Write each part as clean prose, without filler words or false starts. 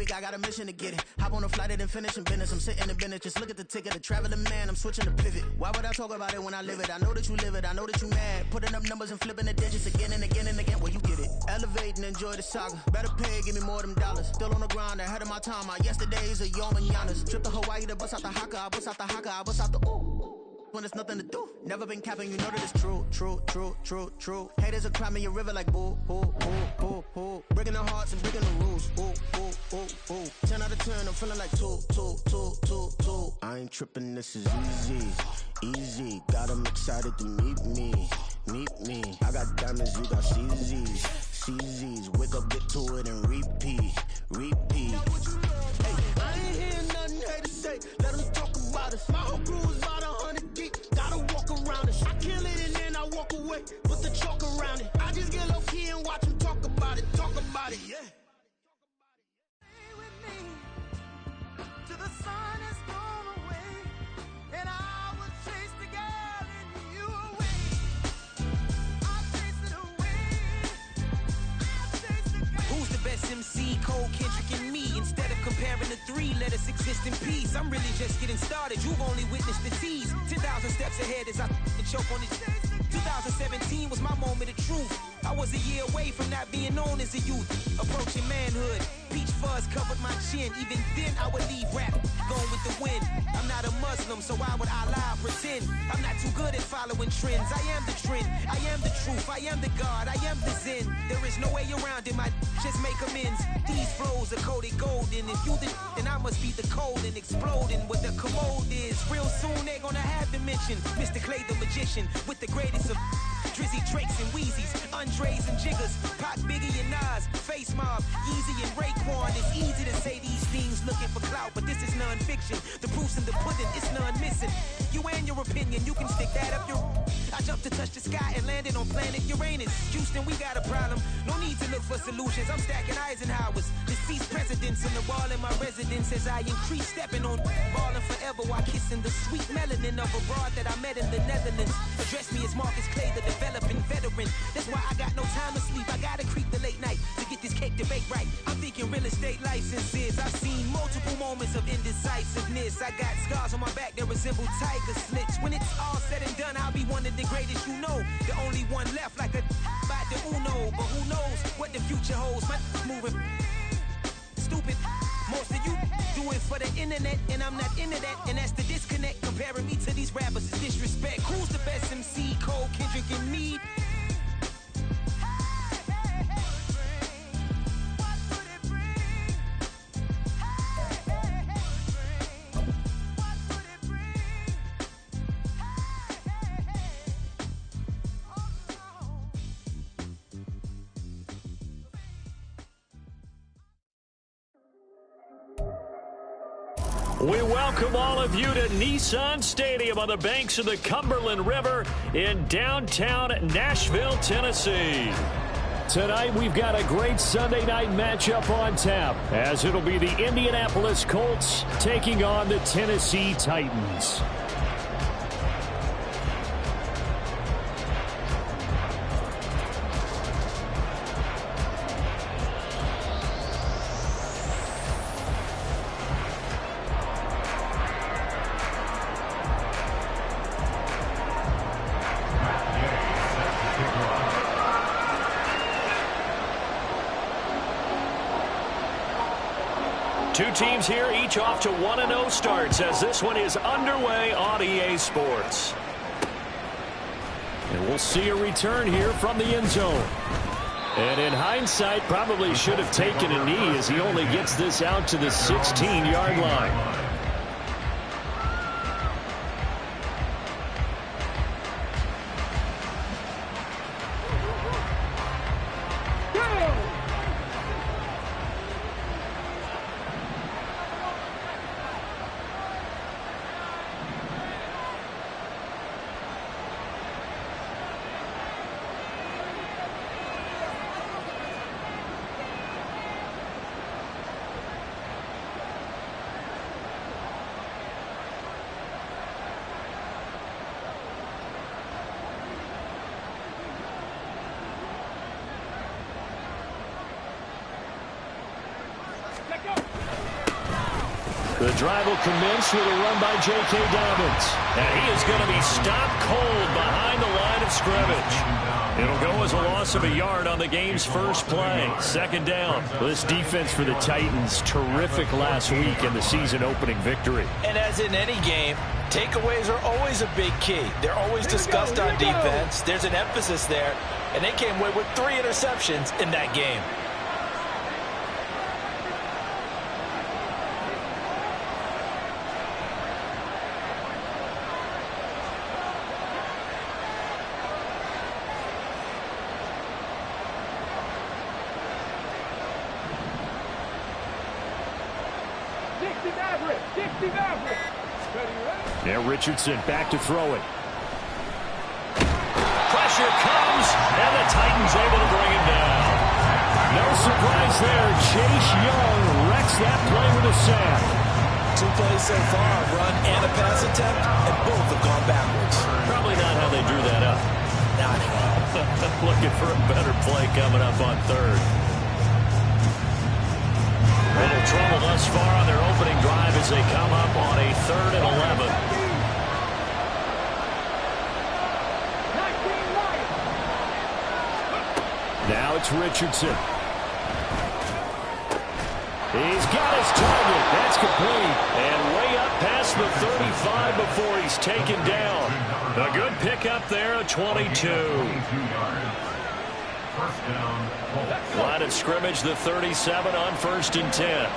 week, I got a mission to get it. Hop on a flight and finish in business. I'm sitting in business, just look at the ticket. A traveling man, I'm switching to pivot. Why would I talk about it when I live it? I know that you live it, I know that you mad. Putting up numbers and flipping the digits again and again and again. Well, you get it. Elevate and enjoy the saga. Better pay, give me more of them dollars. Still on the grind, ahead of my time. My yesterdays are your mananas. Trip to Hawaii to bust out the haka. I bust out the haka, I bust out the ooh. When there's nothing to do. Never been capping, you know that it's true, true, true, true, true. Haters are climbing your river like boo, boo, boo, boo, boo. Breaking their hearts and breaking the rules. Ooh, ooh, ooh, ooh. 10 out of 10, I'm feeling like 2, 2, 2, 2, 2. I ain't tripping, this is easy, easy. Got 'em excited to meet me, meet me. I got diamonds, you got CZs, CZs. Wake up, get to it and repeat, repeat. Hey, I ain't hearing nothing haters say. Let them talk about us. My whole crew is about 100 deep. Gotta walk around it. I kill it and then I walk away. Put the chalk around it. I just get low key and watch them talk about it. Talk about it, yeah. Stay with me till the sun is gone away, and I will chase the girl in you away. I'll chase it away. I'll chase the girl. Who's the best MC? Cole, Kendrick, and me. Instead of comparing the three, let us exist in peace. I'm really just getting started. You've only witnessed the tease. 10,000 steps ahead as I choke on it. 2017 was my moment of truth. I was a year away from not being known as a youth. Approaching manhood. Peach fuzz covered my chin. Even then I would leave rap going with the wind. I'm not a Muslim, so why would I lie or pretend? I'm not too good at following trends. I am the trend. I am the truth. I am the God. I am the Zen. There is no way around it. My just make amends. These flows are coated golden. If you the then I must be the cold and exploding. What the commode is. Real soon they're gonna have to mention Mr. Clay the magician with the greatest of Drizzy, Drakes, and Wheezies, Andres and Jiggers, Pac, Biggie, and Nas, Face Mob, Yeezy, and Raekwon. It's easy to say these things looking for clout, but this is non-fiction. The proof's in the pudding, it's none missing. You and your opinion, you can stick that up your... I jumped to touch the sky and landed on planet Uranus. Houston, we got a problem. No need to look for solutions. I'm stacking Eisenhowers. Deceased presidents in the wall in my residence as I increase stepping on ballin' forever while kissing the sweet melanin of a broad that I met in the Netherlands. Address me as Marcus Clay, the developing veteran. That's why I got no time to sleep. I gotta creep the late night to get this cake debate right. I'm thinking real estate licenses. I've seen multiple moments of indecisiveness. I got scars on my back that resemble tiger slits. When it's all said and done, I'll be one of the greatest you know. The only one left like a by the Uno. But who knows what the future holds? My moving stupid. Most of you do it for the internet, and I'm not into that. And that's the disconnect. Comparing me to these rappers is disrespect. Who's the best MC? Cole, Kendrick, and me. We welcome all of you to Nissan Stadium on the banks of the Cumberland River in downtown Nashville, Tennessee. Tonight, we've got a great Sunday night matchup on tap, as it'll be the Indianapolis Colts taking on the Tennessee Titans. Two teams here, each off to 1-0 starts as this one is underway on EA Sports. And we'll see a return here from the end zone. And in hindsight, probably should have taken a knee as he only gets this out to the 16-yard line. The drive will commence with a run by J.K. Dobbins. And he is going to be stopped cold behind the line of scrimmage. It'll go as a loss of a yard on the game's first play. Second down. This defense for the Titans, terrific last week in the season-opening victory. And as in any game, takeaways are always a big key. They're always discussed on defense. There's an emphasis there, and they came away with 3 interceptions in that game. Yeah, Richardson back to throw it. Pressure comes, and the Titans able to bring him down. No surprise there. Chase Young wrecks that play with a sack. 2 plays so far, a run and a pass attempt, and both have gone backwards. Probably not how they drew that up. Not at all. Looking for a better play coming up on third. Little trouble thus far on their opening drive as they come up on a 3rd and 11. Now it's Richardson. He's got his target. That's complete. And way up past the 35 before he's taken down. A good pickup there, a 22. Line of scrimmage, the 37 on 1st and 10.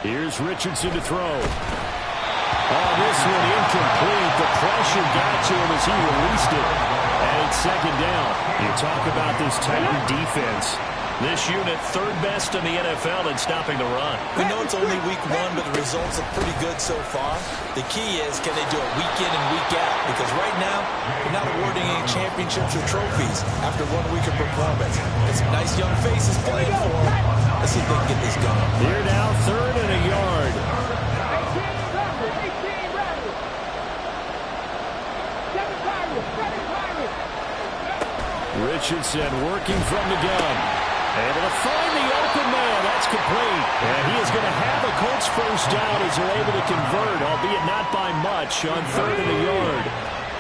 Here's Richardson to throw. Oh, this one incomplete. The pressure got to him as he released it. And it's 2nd down. You talk about this Titan defense. This unit 3rd best in the NFL in stopping the run. We know it's only week 1, but the results are pretty good so far. The key is, can they do it week in and week out? Because right now, they're not awarding any championships or trophies after 1 week of performance. Got some nice young faces playing for them. Let's see if they can get this going. Here now, 3rd and a yard. Richardson working from the gun. Able to find the open man. That's complete. And he is going to have a Colts first down as they're able to convert, albeit not by much, on 3rd and a yard.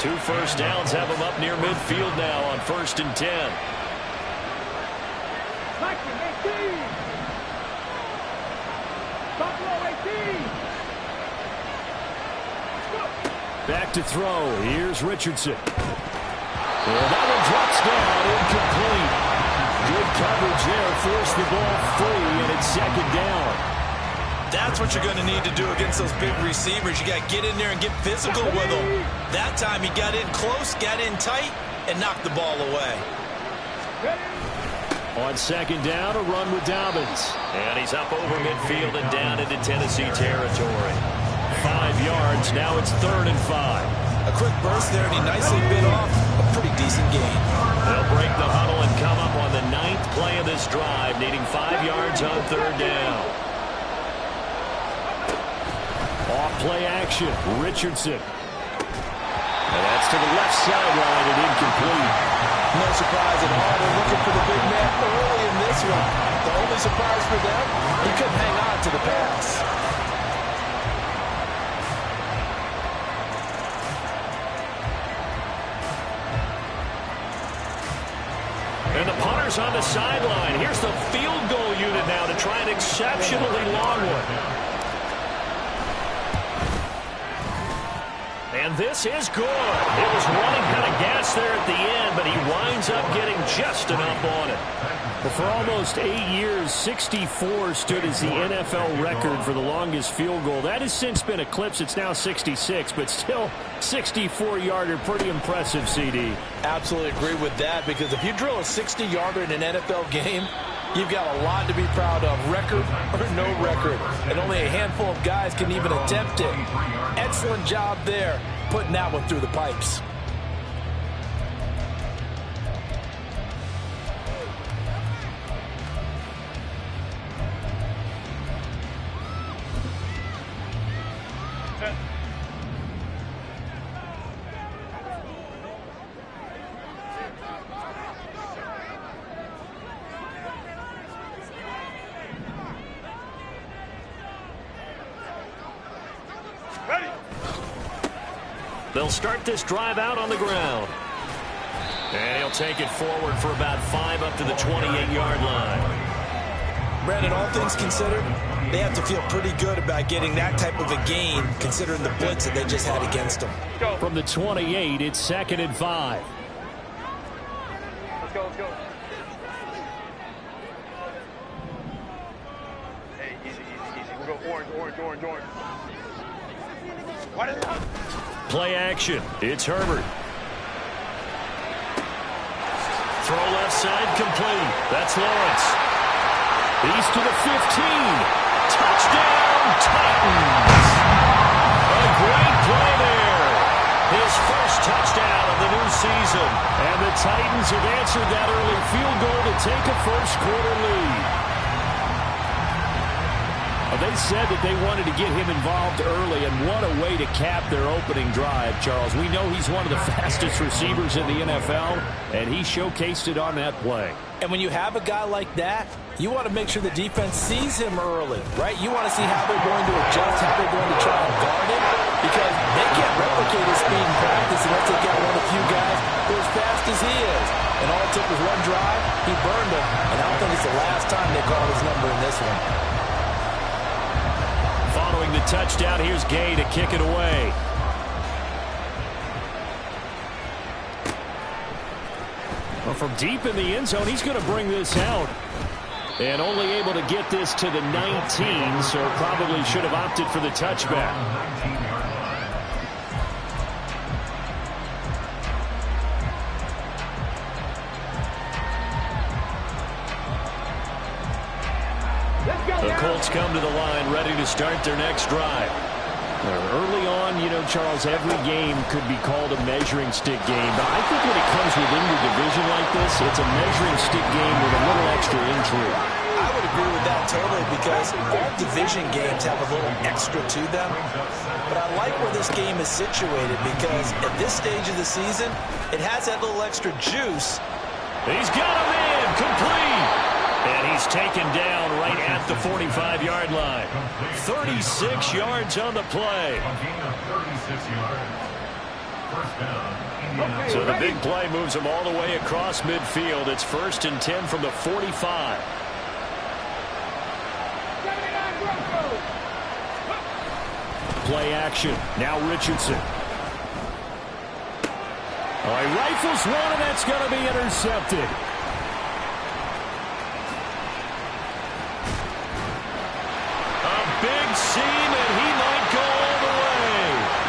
2 first downs have him up near midfield now on 1st and 10. Back to throw. Here's Richardson. Well, that one drops down, incomplete. Good coverage there, forced the ball free, and it's 2nd down. That's what you're going to need to do against those big receivers. You got to get in there and get physical with them. That time he got in close, got in tight, and knocked the ball away. On 2nd down, a run with Dobbins. And he's up over midfield and down into Tennessee territory. 5 yards, now it's 3rd and 5. A quick burst there, and he nicely bit off a pretty decent gain. They'll break the huddle and come up on the 9th play of this drive, needing 5 yards on 3rd down. Off play action, Richardson. And that's to the left sideline and incomplete. No surprise at all. They're looking for the big man early in this one. The only surprise for them, he couldn't hang on to the pass. And the punter's on the sideline. Here's the field goal unit now to try an exceptionally long one. And this is good. It was running out of gas there at the end, but he winds up getting just enough on it. Well, for almost 8 years, 64 stood as the NFL record for the longest field goal. That has since been eclipsed. It's now 66, but still 64-yarder. Pretty impressive, CD. Absolutely agree with that, because if you drill a 60-yarder in an NFL game, you've got a lot to be proud of, record or no record. And only a handful of guys can even attempt it. Excellent job there, putting that one through the pipes. They'll start this drive out on the ground. And he'll take it forward for about 5 up to the 28-yard line. Brandon, all things considered, they have to feel pretty good about getting that type of a gain considering the blitz that they just had against them. From the 28, it's 2nd and 5. Let's go, let's go. Hey, easy. We'll go orange. What is it? Play action. It's Herbert. Throw left side complete. That's Lawrence. He's to the 15. Touchdown, Titans. A great play there. His first touchdown of the new season. And the Titans have answered that early field goal to take a first-quarter lead. They said that they wanted to get him involved early, and what a way to cap their opening drive, Charles. We know he's one of the fastest receivers in the NFL, and he showcased it on that play. And when you have a guy like that, you want to make sure the defense sees him early, right? You want to see how they're going to adjust, how they're going to try and guard him, because they can't replicate his speed in practice unless they get one of the few guys who are as fast as he is. And all it took was one drive, he burned him, and I don't think it's the last time they called his number in this one. Following the touchdown, here's Gay to kick it away. Well, from deep in the end zone, he's going to bring this out. And only able to get this to the 19, so probably should have opted for the touchback. The Colts come to the line, ready to start their next drive. Early on, you know, Charles, every game could be called a measuring stick game. But I think when it comes within your division like this, it's a measuring stick game with a little extra intrigue. I would agree with that totally because all division games have a little extra to them. But I like where this game is situated because at this stage of the season, it has that little extra juice. He's got him in, complete. And he's taken down right at the 45-yard line. 36 yards on the play. So the big play moves him all the way across midfield. It's 1st and 10 from the 45. Play action. Now Richardson. Oh, he rifles one, and that's going to be intercepted. Big seam, and he might go all the way.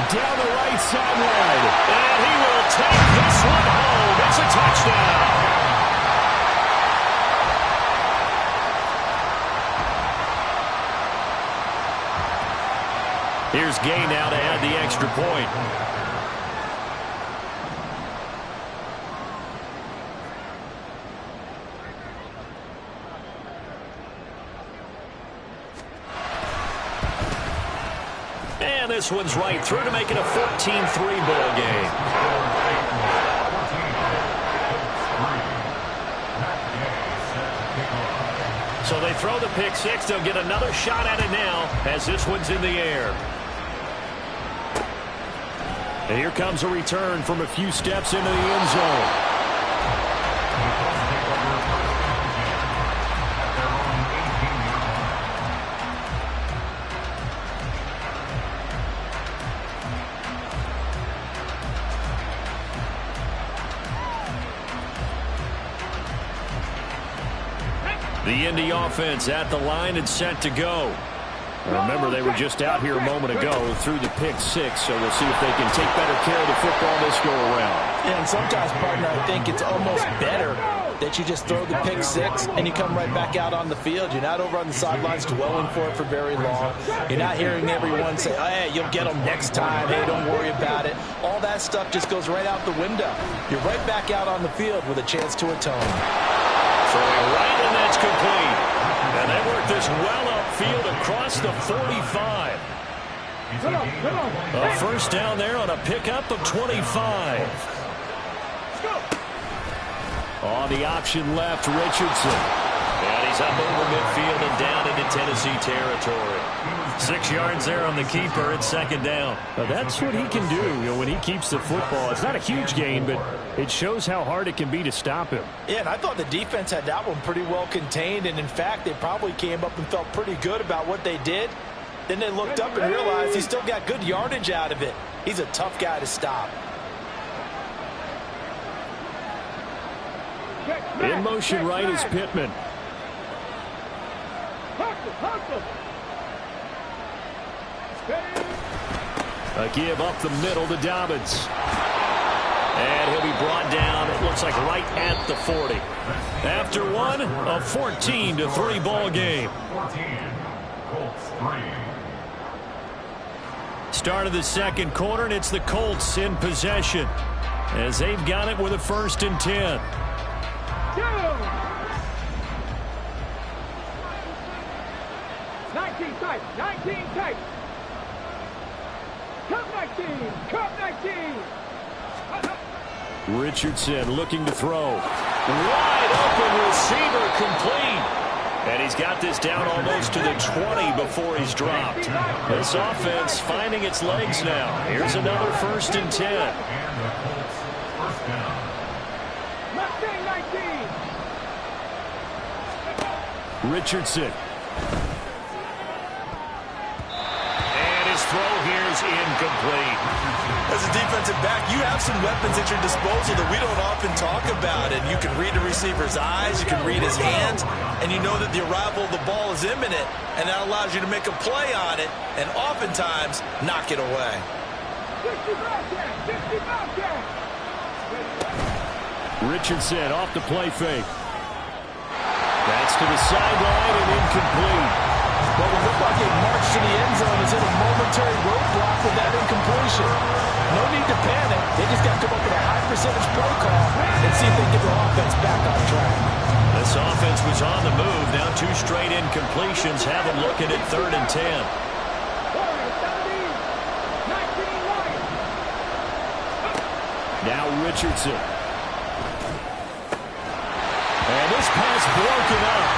Down the right sideline. And he will take this one home. It's a touchdown. Here's Gay now to add the extra point. And this one's right through to make it a 14-3 ball game. So they throw the pick six. They'll get another shot at it now as this one's in the air. And here comes a return from a few steps into the end zone. The Indy offense at the line and set to go. Remember, they were just out here a moment ago through the pick six, so we'll see if they can take better care of the football this go around. Yeah, and sometimes, partner, I think it's almost better that you just throw the pick six and you come right back out on the field. You're not over on the sidelines dwelling for it for very long. You're not hearing everyone say, oh, hey, you'll get them next time. Hey, don't worry about it. All that stuff just goes right out the window. You're right back out on the field with a chance to atone. Throwing right, and that's complete. And they work this well upfield across the 45. A first down there on a pickup of 25. On the option left, Richardson. And He's up over midfield and down into Tennessee territory. 6 yards there on the keeper. It's second down. Now that's what he can do, when he keeps the football. It's not a huge gain, but it shows how hard it can be to stop him. Yeah, and I thought the defense had that one pretty well contained, and in fact, they probably came up and felt pretty good about what they did. Then they looked up and realized he still got good yardage out of it. He's a tough guy to stop. In motion right is Pittman. A give up the middle to Dobbins. And he'll be brought down, it looks like right at the 40. After one, a 14-3 ball game. Start of the second quarter, and it's the Colts in possession as they've got it with a 1st and 10. 19 tight, 19 tight. Cup 19, cup 19. Richardson looking to throw. Wide open receiver complete. And he's got this down almost to the 20 before he's dropped. This offense finding its legs now. Here's another 1st and 10. Richardson. And his throw here is incomplete. As a defensive back, you have some weapons at your disposal that we don't often talk about. And you can read the receiver's eyes, you can read his hands, and you know that the arrival of the ball is imminent. And that allows you to make a play on it and oftentimes knock it away. Richardson off the play fake. That's to the sideline and incomplete. What would look like a march to the end zone is in a momentary roadblock with that incompletion. No need to panic. They just got to come up with a high percentage play call and see if they get their offense back on track. This offense was on the move. Now 2 straight incompletions have them looking at 3rd and 10. Now Richardson. And this pass broken up.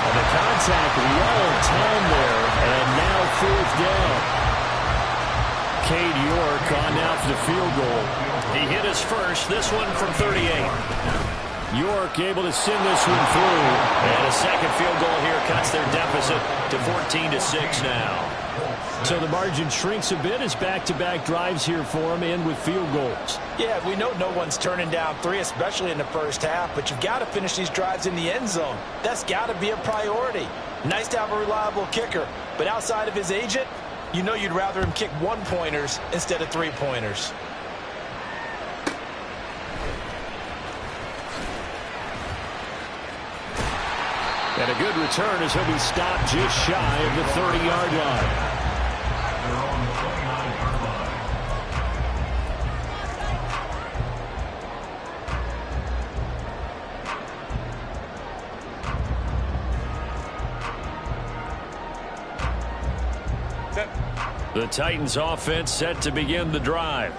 And the contact well timed there. And now 4th down. Cade York on now for the field goal. He hit his first, this one from 38. York able to send this one through. And a second field goal here cuts their deficit to 14-6 now. So the margin shrinks a bit as back-to-back drives here for them and with field goals. Yeah, we know no one's turning down 3, especially in the first half, but you've got to finish these drives in the end zone. That's got to be a priority. Nice to have a reliable kicker, but outside of his agent, you know you'd rather him kick 1-pointers instead of 3-pointers. And a good return as he'll be stopped just shy of the 30-yard line. The Titans offense set to begin the drive.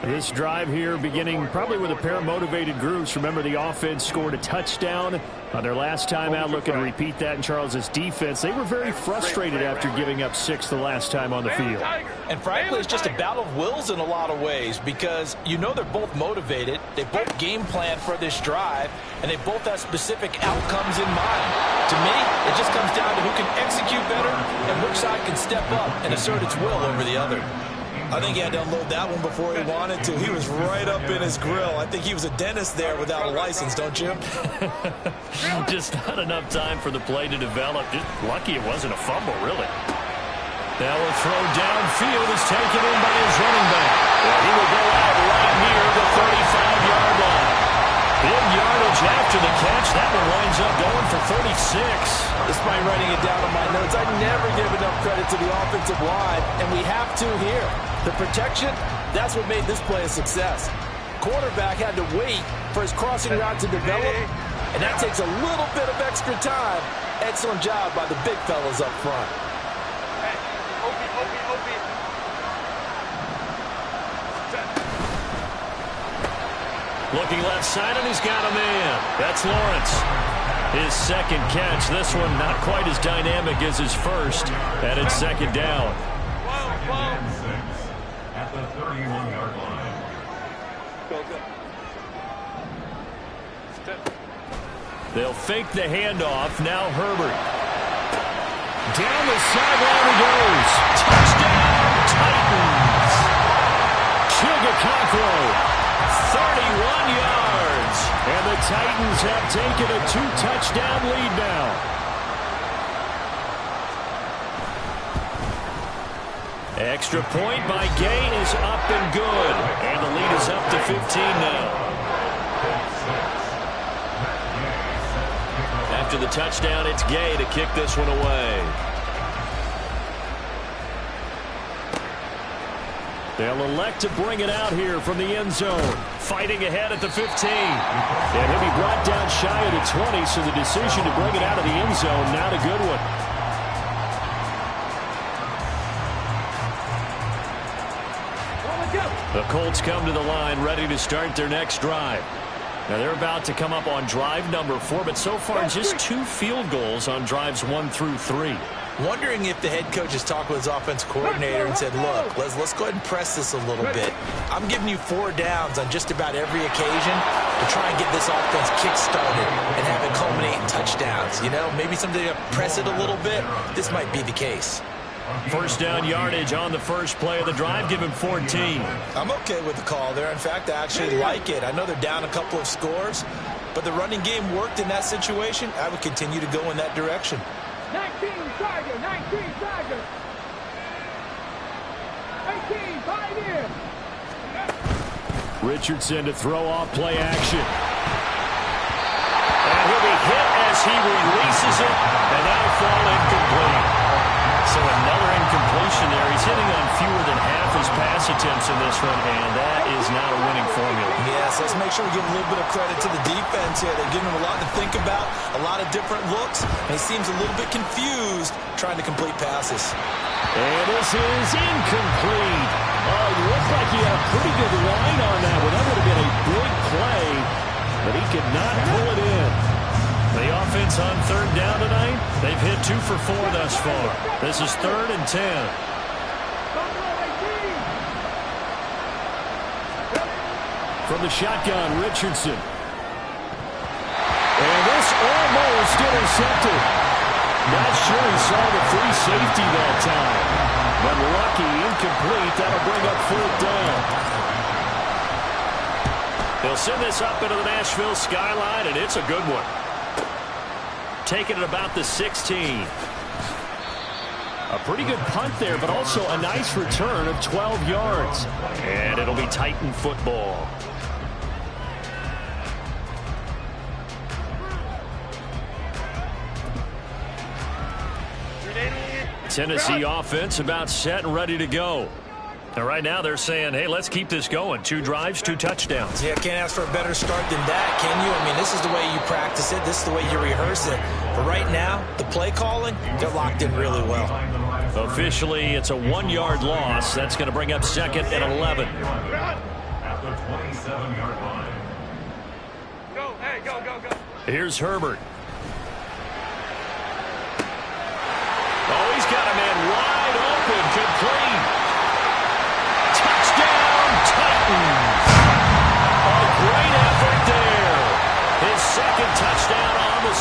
This drive here beginning probably with a pair of motivated groups. Remember, the offense scored a touchdown on their last time out. Looking to repeat that in Charles's defense. They were very frustrated after giving up 6 the last time on the field. And frankly, it's just a battle of wills in a lot of ways because you know they're both motivated. They both game plan for this drive, and they both have specific outcomes in mind. To me, it just comes down to who can execute better and which side can step up and assert its will over the other. I think he had to unload that one before he wanted to. He was right up in his grill. I think he was a dentist there without a license, don't you? Just not enough time for the play to develop. Just lucky it wasn't a fumble, really. Now a throw downfield is taken in by his running back. He will go out right near the 35-yard line. Big yardage after the catch. That one winds up going for 36. Despite writing it down on my notes, I never give enough credit to the offensive line, and we have to here. The protection, that's what made this play a success. Quarterback had to wait for his crossing route to develop, and that takes a little bit of extra time. Excellent job by the big fellas up front. Looking left side, and he's got a man. That's Lawrence. his second catch. This one not quite as dynamic as his first, and it's second down. At the 31-yard line. They'll fake the handoff. Now Herbert. Down the sideline he goes. Touchdown, Titans. Chugacocro, 31 yards. And the Titans have taken a 2-touchdown lead now. Extra point by Gay is up and good. And the lead is up to 15 now. After the touchdown, it's Gay to kick this one away. They'll elect to bring it out here from the end zone. Fighting ahead at the 15. And he'll be brought down shy of the 20, so the decision to bring it out of the end zone, not a good one. The Colts come to the line, ready to start their next drive. Now they're about to come up on drive number 4, but so far just 2 field goals on drives 1 through 3. Wondering if the head coach has talked with his offense coordinator and said, look, let's go ahead and press this a little bit. I'm giving you 4 downs on just about every occasion to try and get this offense kick-started and have it culminate in touchdowns. You know, maybe something to press it a little bit. This might be the case. First down yardage on the first play of the drive, give him 14. I'm okay with the call there. In fact, I actually like it. I know they're down a couple of scores, but the running game worked in that situation. I would continue to go in that direction. 19 Tiger, 19 Tiger. 18, 5 in. Richardson to throw off play action. And he'll be hit as he releases it, and that'll fall incomplete. So another incompletion there. He's hitting on fewer than half his pass attempts in this one, and that is not a winning formula. Yes, let's make sure we give a little bit of credit to the defense here. They're giving him a lot to think about, a lot of different looks, and he seems a little bit confused trying to complete passes. And this is incomplete. Oh, it looked like he had a pretty good line on that one. That would have been a big play, but he could not pull it in. The offense on third down tonight, they've hit 2 for 4 thus far. This is 3rd and 10. From the shotgun, Richardson. And this almost intercepted. Not sure he saw the free safety that time. But lucky, incomplete. That'll bring up 4th down. They'll send this up into the Nashville skyline, and it's a good one. Taking it about the 16. A pretty good punt there, but also a nice return of 12 yards. And it'll be Titan football. Tennessee offense about set and ready to go. And right now they're saying, hey, let's keep this going. 2 drives, 2 touchdowns. Yeah, can't ask for a better start than that, can you? I mean, this is the way you practice it. This is the way you rehearse it. But right now, the play calling, they're locked in really well. Officially, it's a 1-yard loss. That's going to bring up 2nd and 11. At the 27-yard line. Go, hey, go, go, go. Here's Herbert. Oh, he's got a man wide open, complete. Touchdown, Titans. A great effort there. His 2nd touchdown on the...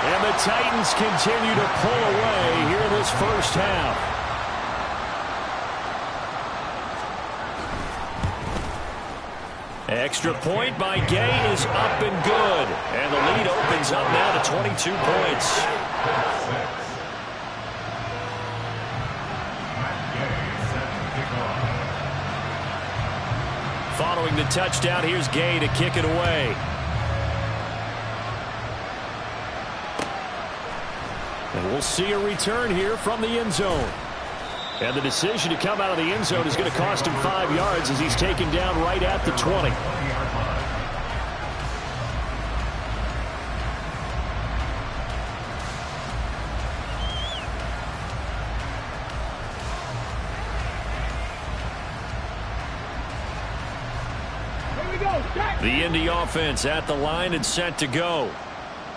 And the Titans continue to pull away here in this first half. Extra point by Gay is up and good. And the lead opens up now to 22 points. Following the touchdown, here's Gay to kick it away. And we'll see a return here from the end zone. And the decision to come out of the end zone is going to cost him 5 yards as he's taken down right at the 20. The Indy offense at the line and set to go.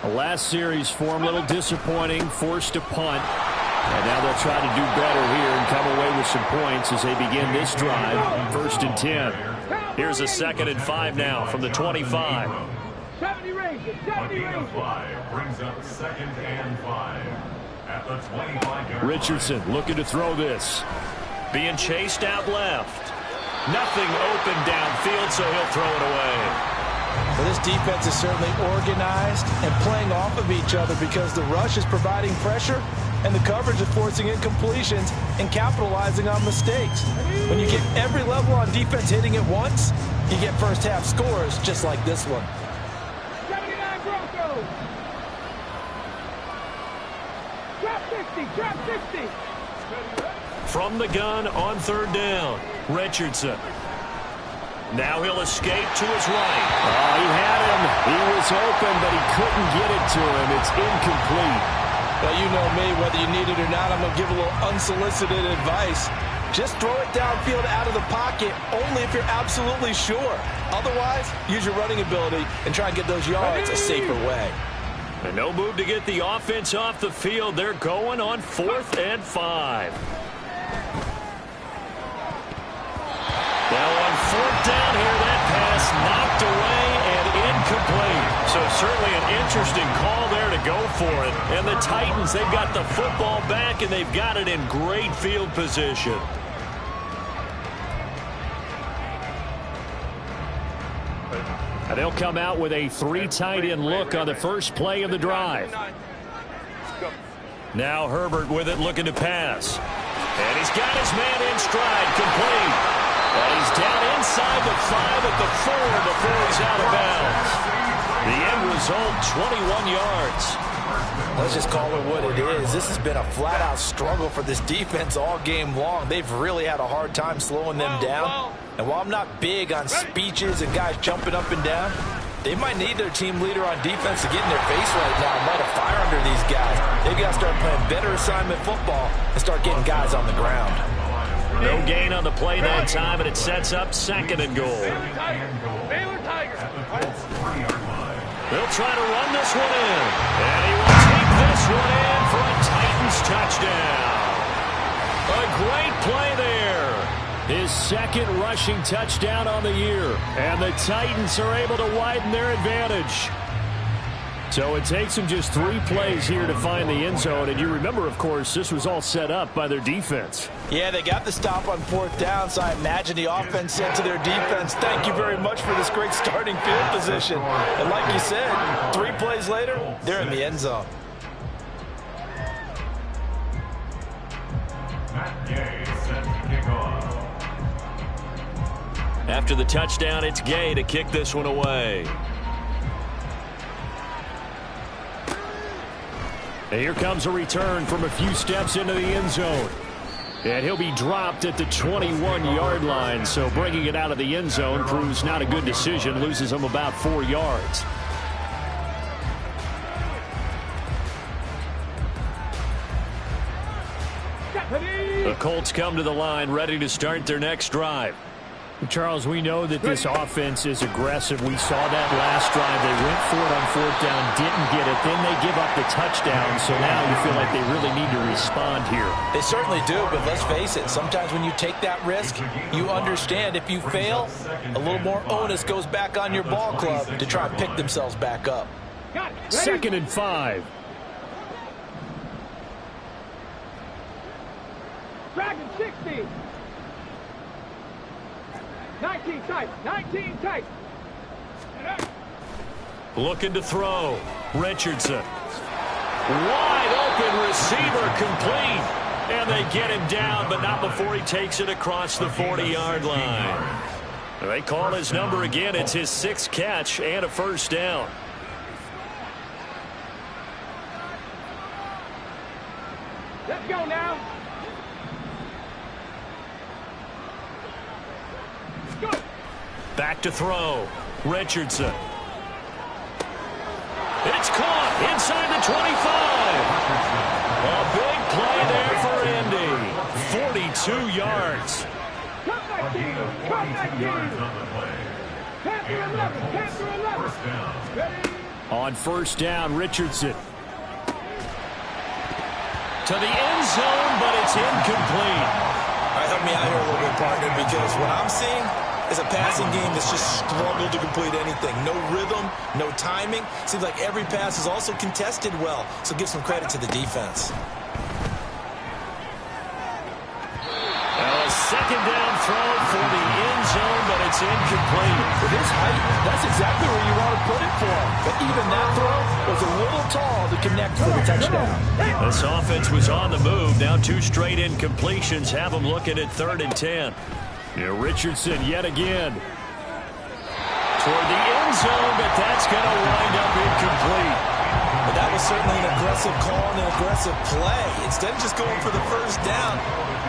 The last series for him, a little disappointing, forced a punt. And now they'll try to do better here and come away with some points as they begin this drive. 1st and 10. Here's a 2nd and 5 now from the 25. 70 ranges, 70 ranges. 5 brings up 2nd and 5 at the 25-yard line. Richardson looking to throw this. Being chased out left. Nothing open downfield, so he'll throw it away. Well, this defense is certainly organized and playing off of each other because the rush is providing pressure and the coverage is forcing incompletions and capitalizing on mistakes. When you get every level on defense hitting at once, you get first half scores just like this one. 79 Broncos. Drop 60. From the gun on 3rd down, Richardson. Now he'll escape to his right. Oh, he had him. He was open, but he couldn't get it to him. It's incomplete. Well, you know me, whether you need it or not, I'm going to give a little unsolicited advice. Just throw it downfield out of the pocket, only if you're absolutely sure. Otherwise, use your running ability and try and get those yards a safer way. And no move to get the offense off the field. They're going on 4th and 5. Now on 4th down here, that pass knocked away and incomplete. So certainly an interesting call there to go for it. And the Titans, they've got the football back, and they've got it in great field position. And they'll come out with a 3 tight end look on the first play of the drive. Now Herbert with it, looking to pass. And he's got his man in stride, complete. And he's down inside the 5 at the 4 before he's out of bounds. The end result, 21 yards. Let's just call it what it is. This has been a flat-out struggle for this defense all game long. They've really had a hard time slowing them down. And while I'm not big on speeches and guys jumping up and down, they might need their team leader on defense to get in their face right now and light a fire under these guys. They've got to start playing better assignment football and start getting guys on the ground. No gain on the play that time, and it sets up 2nd and goal. Baylor Tigers. They'll try to run this one in. And he will take this one in for a Titans touchdown. A great play there. His 2nd rushing touchdown on the year. And the Titans are able to widen their advantage. So it takes them just 3 plays here to find the end zone. And you remember, of course, this was all set up by their defense. Yeah, they got the stop on 4th down, so I imagine the offense said to their defense, thank you very much for this great starting field position. And like you said, 3 plays later, they're in the end zone. Matt Gay set to kick off. After the touchdown, it's Gay to kick this one away. And here comes a return from a few steps into the end zone. And he'll be dropped at the 21-yard line. So bringing it out of the end zone proves not a good decision. Loses him about 4 yards. The Colts come to the line ready to start their next drive. Charles, we know that this offense is aggressive. We saw that last drive. They went for it on 4th down, didn't get it. Then they give up the touchdown. So now you feel like they really need to respond here. They certainly do, but let's face it. Sometimes when you take that risk, you understand if you fail, a little more onus goes back on your ball club to try and pick themselves back up. 2nd and 5. Dragon 60. 19 tight. 19 tight. Looking to throw. Richardson. Wide open receiver, complete. And they get him down, but not before he takes it across the 40-yard line. They call his number again. It's his 6th catch and a 1st down. Let's go now. Go. Back to throw. Richardson. It's caught inside the 25. A big play there for Indy. 42 yards. Come back, team. Come back, team. First down. On first down, Richardson. To the end zone, but it's incomplete. All right, help me out here a little bit, partner, because what I'm seeing is a passing game that's just struggled to complete anything. No rhythm, no timing. Seems like every pass is also contested well, so give some credit to the defense. Second down throw for the end zone, but it's incomplete. With his height, that's exactly where you want to put it for him. But even that throw was a little tall to connect for the touchdown. This offense was on the move. Now 2 straight incompletions have them looking at 3rd and 10. Richardson yet again. Toward the end zone, but that's going to wind up incomplete. But that was certainly an aggressive call and an aggressive play. Instead of just going for the first down,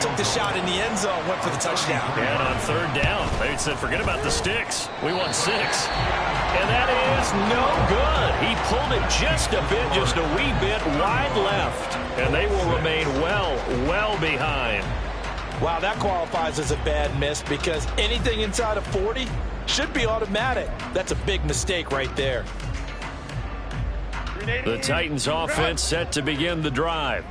took the shot in the end zone, went for the touchdown. And on 3rd down, they said, forget about the sticks. We want 6. And that is no good. He pulled it just a bit, just a wee bit wide left. And they will remain well behind. Wow, that qualifies as a bad miss because anything inside of 40 should be automatic. That's a big mistake right there. The Titans offense set to begin the drive.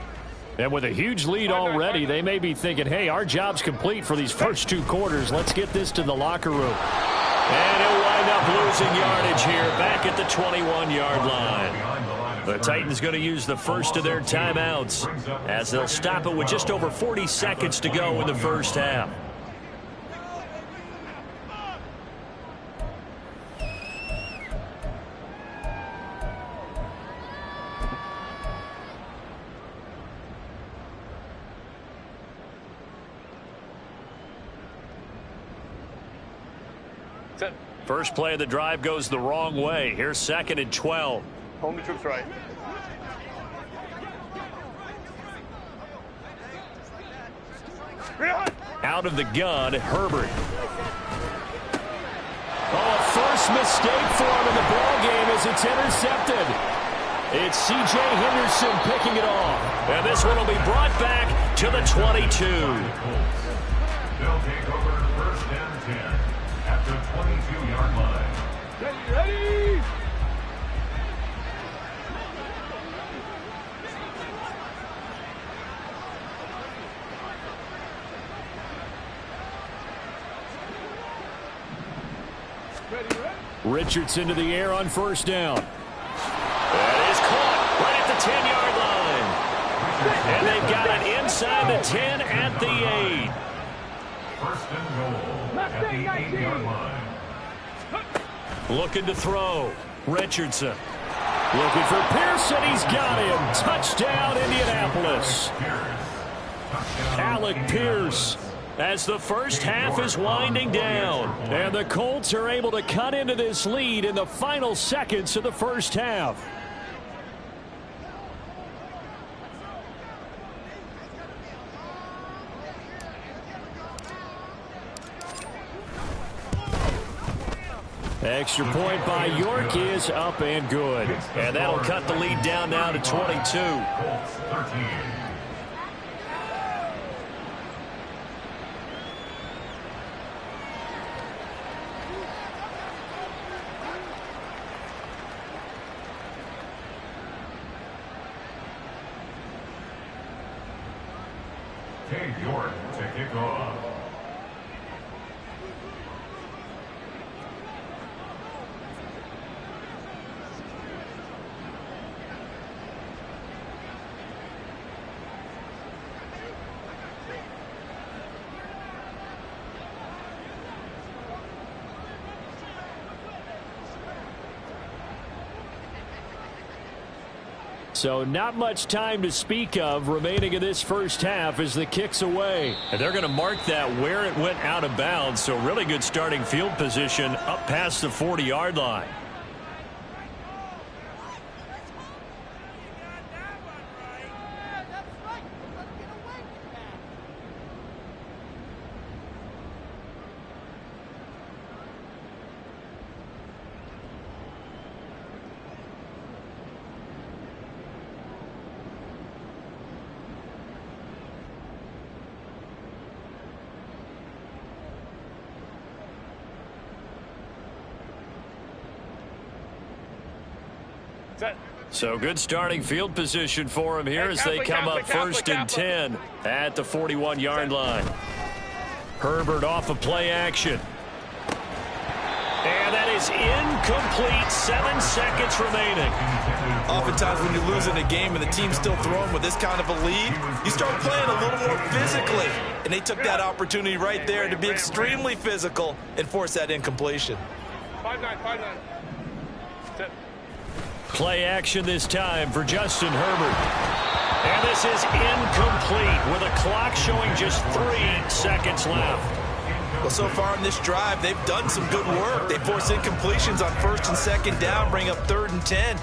And with a huge lead already, they may be thinking, hey, our job's complete for these first 2 quarters. Let's get this to the locker room. And he'll wind up losing yardage here back at the 21-yard line. The Titans going to use the first of their timeouts as they'll stop it with just over 40 seconds to go in the first half. First play of the drive goes the wrong way. Here's 2nd and 12. Hold the troops right. Out of the gun, Herbert. Oh, a first mistake for him in the ball game as it's intercepted. It's C.J. Henderson picking it off. And this one will be brought back to the 22. They'll take over 1st and 10 at the 22-yard line. Ready? Richardson to the air on first down. That is caught right at the 10-yard line. And they've got it inside the 10 at the 8. First and goal at the 8-yard line. Looking to throw. Richardson. Looking for Pearson. He's got him. Touchdown, Indianapolis. Alec Pierce. As the first half is winding down. And the Colts are able to cut into this lead in the final seconds of the first half. Extra point by York is up and good. And that'll cut the lead down now to 22. Colts 13. Cade York to kick off. So not much time to speak of remaining in this first half as the kick's away. And they're going to mark that where it went out of bounds. So really good starting field position up past the 40-yard line. So good starting field position for him here as they come up first and 10 at the 41-yard line. Herbert off of play action. And that is incomplete. 7 seconds remaining. Oftentimes when you lose in a game and the team's still throwing with this kind of a lead, you start playing a little more physically. And they took that opportunity right there to be extremely physical and force that incompletion. 5-9, 5-9. Play action this time for Justin Herbert. And this is incomplete with a clock showing just 3 seconds left. Well, so far in this drive, they've done some good work. They force incompletions on first and second down, bring up 3rd and 10.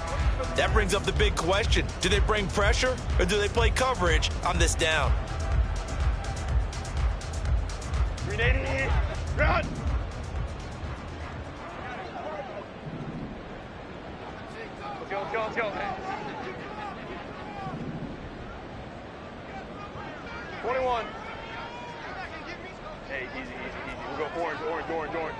That brings up the big question. Do they bring pressure or do they play coverage on this down? 380, run! Let's go. 21. Hey, easy. We'll go orange.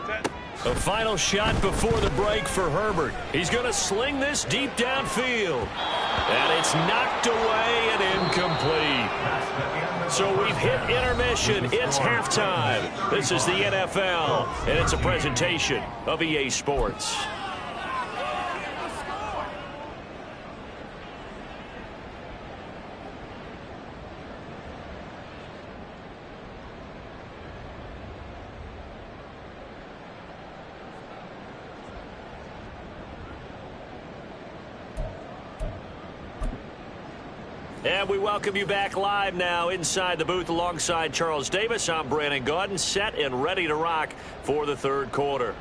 Set. A final shot before the break for Herbert. He's going to sling this deep downfield. And it's knocked away and incomplete. So we've hit intermission. It's halftime. This is the NFL, and it's a presentation of EA Sports. And we welcome you back live now inside the booth alongside Charles Davis. I'm Brandon Gaudin, set and ready to rock for the 3rd quarter.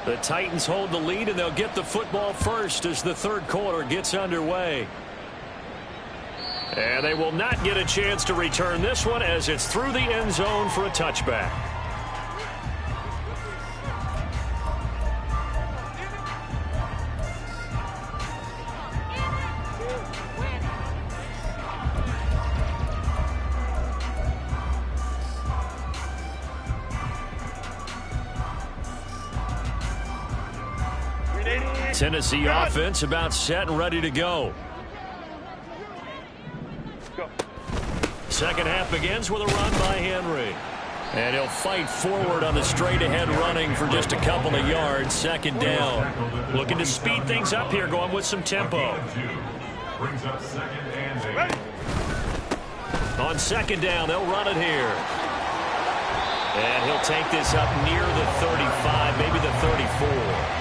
The Titans hold the lead, and they'll get the football first as the 3rd quarter gets underway. And they will not get a chance to return this one as it's through the end zone for a touchback. Tennessee offense about set and ready to go. Second half begins with a run by Henry. And he'll fight forward on the straight-ahead running for just a couple of yards. 2nd down. Looking to speed things up here, going with some tempo. Brings up 2nd and 8. On 2nd down, they'll run it here. And he'll take this up near the 35, maybe the 34.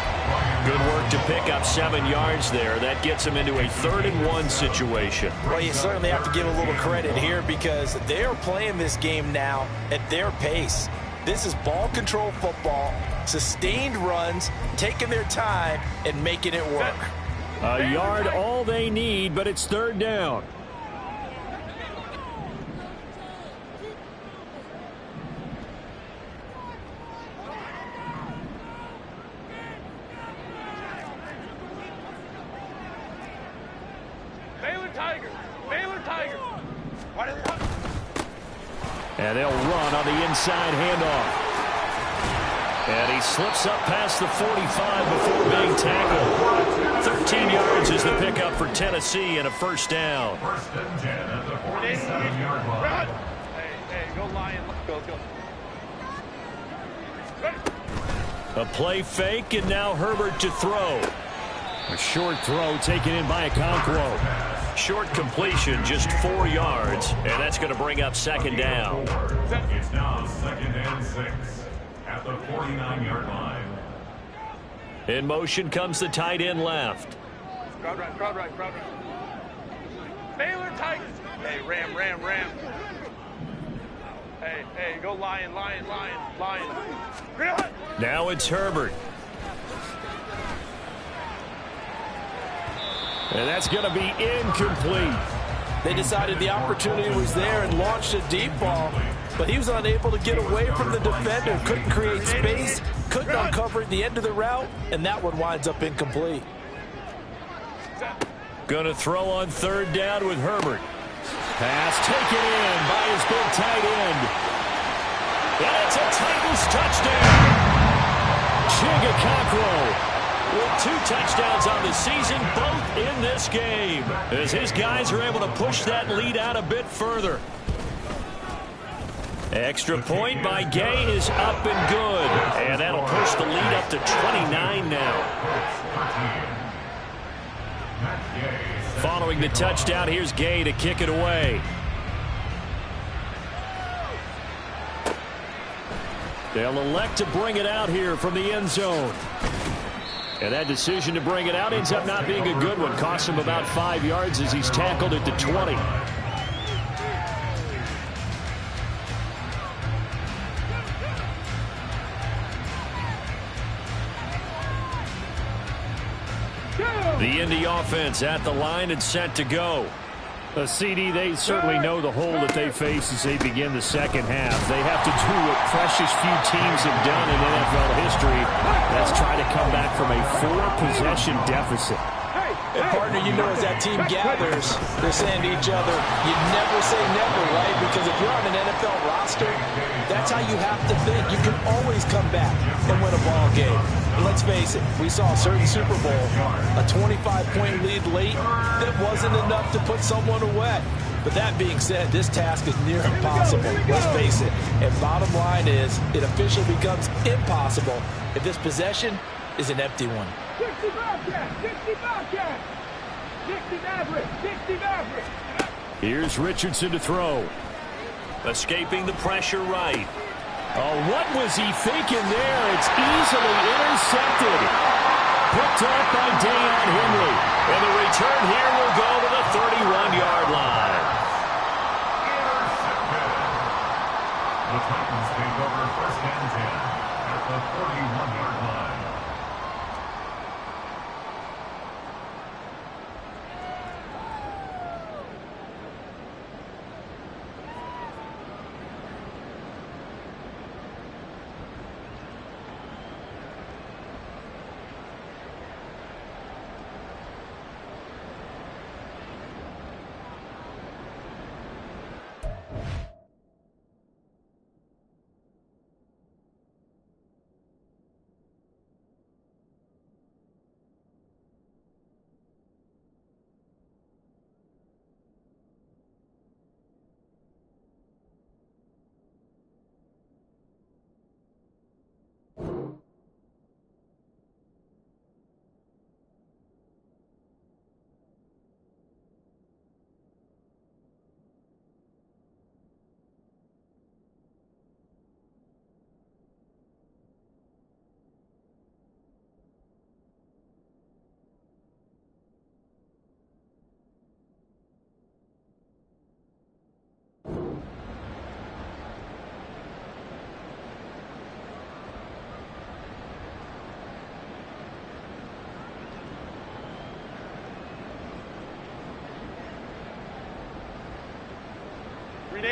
Good work to pick up 7 yards there. That gets him into a 3rd and 1 situation. Well, you certainly have to give a little credit here because they are playing this game now at their pace. This is ball control football, sustained runs, taking their time and making it work. A yard all they need, but it's 3rd down. And they'll run on the inside handoff. And he slips up past the 45 before being tackled. 13 yards is the pickup for Tennessee and a 1st down. 1st and 10 at the 47-yard line. Hey, go Lion. Go. A play fake, and now Herbert to throw. A short throw taken in by Okonkwo. Short completion, just 4 yards, and that's going to bring up 2nd down. It's now 2nd and 6 at the 49-yard line. In motion comes the tight end left. Crowd right. Baylor Tigers. Hey, Ram. Hey, go Lion. Now it's Herbert. And that's going to be incomplete. They decided the opportunity was there and launched a deep ball. but he was unable to get away from the defender, couldn't create space, couldn't uncover the end of the route, and that one winds up incomplete. Gonna throw on third down with Herbert. Pass taken in by his big tight end. And it's a Titans touchdown. Chigga with 2 touchdowns on the season, both in this game, as his guys are able to push that lead out a bit further. Extra point by Gay is up and good, and that'll push the lead up to 29 now. Following the touchdown, here's Gay to kick it away. They'll elect to bring it out here from the end zone. And that decision to bring it out ends up not being a good one. Costs him about 5 yards as he's tackled at the 20. The Indy offense at the line and set to go. CD, they certainly know the hole that they face as they begin the second half. They have to do what precious few teams have done in NFL history. That's try to come back from a 4-possession deficit. And partner, you know, as that team gathers, they're saying to each other, you never say never, right? Because if you're on an NFL roster, that's how you have to think. You can always come back and win a ball game. And let's face it, we saw a certain Super Bowl, a 25-point lead late that wasn't enough to put someone away. But that being said, this task is near impossible. Let's face it. And bottom line is, it officially becomes impossible if this possession is an empty one. 60 Bobcat! 60 Bobcat! 60 Maverick! 60 Maverick! Here's Richardson to throw. Escaping the pressure right. Oh, what was he thinking there? It's easily intercepted. Picked up by Deion Henry. And the return here will go to the 31-yard line. The Titans take over 1st and 10 at the 31-yard line.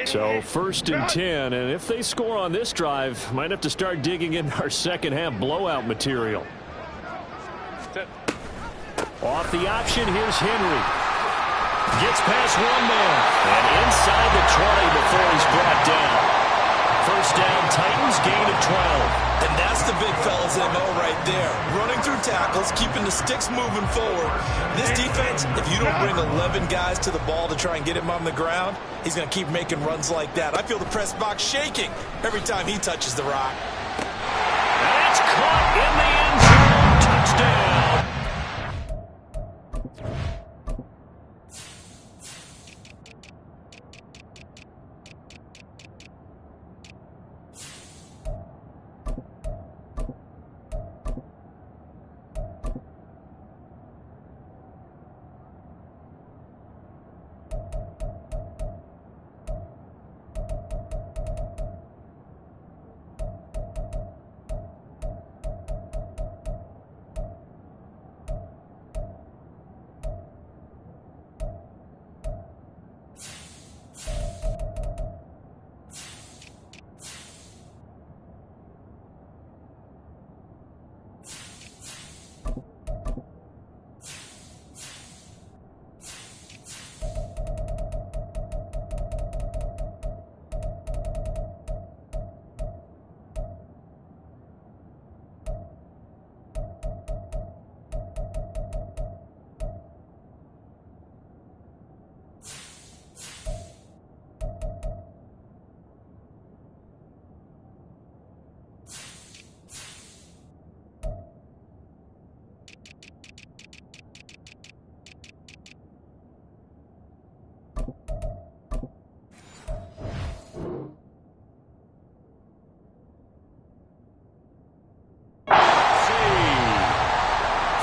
So 1st and 10, and if they score on this drive, might have to start digging in our second half blowout material. Off the option, here's Henry. Gets past one man, and inside the 20 before he's brought down. 1st down, Titans, gain of 12. And that's the big fella's MO right there. Running through tackles, keeping the sticks moving forward. This defense, if you don't bring 11 guys to the ball to try and get him on the ground, he's going to keep making runs like that. I feel the press box shaking every time he touches the rock. And it's caught in the end zone. Touchdown.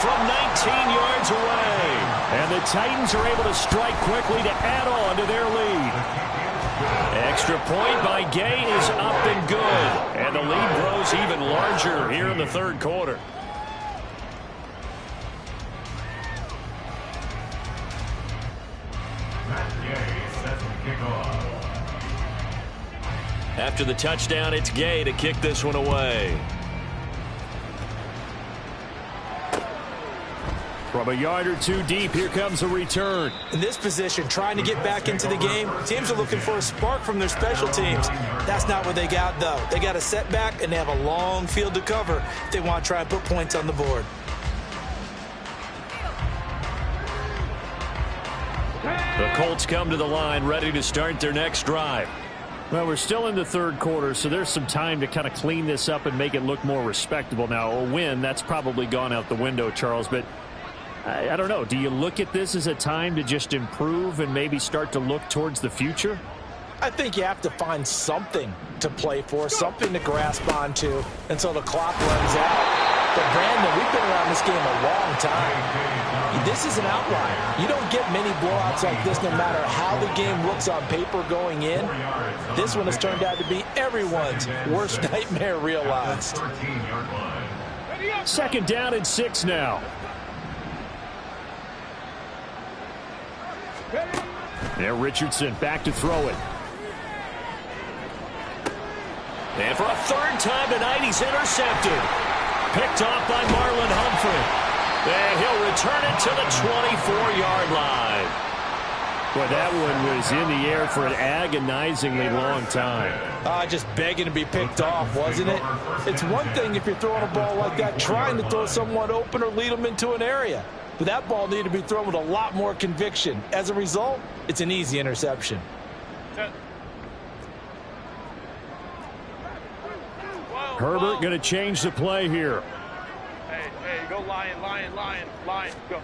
from 19 yards away. And the Titans are able to strike quickly to add on to their lead. Extra point by Gay is up and good. And the lead grows even larger here in the third quarter. After the touchdown, it's Gay to kick this one away. From a yard or two deep, here comes a return. In this position, trying to get back into the game, teams are looking for a spark from their special teams. That's not what they got, though. They got a setback, and they have a long field to cover if they want to try and put points on the board. The Colts come to the line, ready to start their next drive. Well, we're still in the third quarter, so there's some time to kind of clean this up and make it look more respectable. Now, a win, that's probably gone out the window, Charles, but I don't know. Do you look at this as a time to just improve and maybe start to look towards the future? I think you have to find something to play for, something to grasp onto until the clock runs out. But, Brandon, we've been around this game a long time. This is an outlier. You don't get many blowouts like this no matter how the game looks on paper going in. This one has turned out to be everyone's worst nightmare realized. Second down and 6 now. There, Richardson back to throw it. And for a third time tonight, he's intercepted. Picked off by Marlon Humphrey. And he'll return it to the 24-yard line. Boy, that one was in the air for an agonizingly long time. Just begging to be picked off, wasn't it? It's one thing if you're throwing a ball like that, trying to throw someone open or lead them into an area. But that ball needed to be thrown with a lot more conviction. As a result, it's an easy interception. Herbert going to change the play here. Hey, go Lion, go.